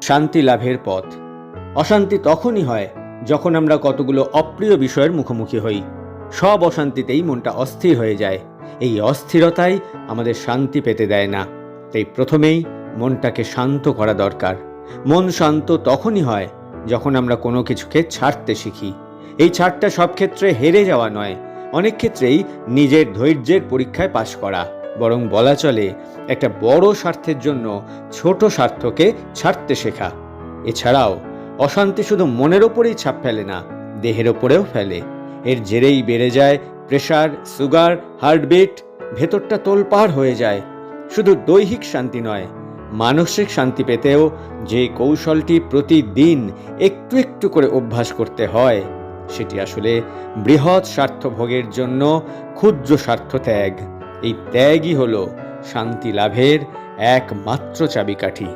শান্তি লাভের পথ। অশান্তি তখনই হয় যখন আমরা কতগুলো অপ্রিয় বিষয়ের মুখোমুখি হই। সব অশান্তিতেই মনটা অস্থির হয়ে যায়। এই অস্থিরতাই আমাদের শান্তি পেতে দেয় না। তাই প্রথমেই মনটাকে শান্ত করা দরকার। মন শান্ত তখনই হয় যখন আমরা কোনো কিছুকে ছাড়তে শিখি। এই ছাড়টা সব ক্ষেত্রে হেরে যাওয়া নয়, অনেক ক্ষেত্রেই নিজের ধৈর্যের পরীক্ষায় পাশ করা। বরং বলা চলে একটা বড় স্বার্থের জন্য ছোট স্বার্থকে ছাড়তে শেখা। এছাড়াও অশান্তি শুধু মনের ওপরেই ছাপ ফেলে না, দেহের ওপরেও ফেলে। এর জেরেই বেড়ে যায় প্রেশার, সুগার, হার্টবিট, ভেতরটা তোলপাড় হয়ে যায়। শুধু দৈহিক শান্তি নয়, মানসিক শান্তি পেতেও যে কৌশলটি প্রতিদিন একটু একটু করে অভ্যাস করতে হয়, সেটি আসলে বৃহৎ স্বার্থ ভোগের জন্য ক্ষুদ্র স্বার্থ ত্যাগ। এই ত্যাগই হলো শান্তি লাভের একমাত্র চাবিকাঠি।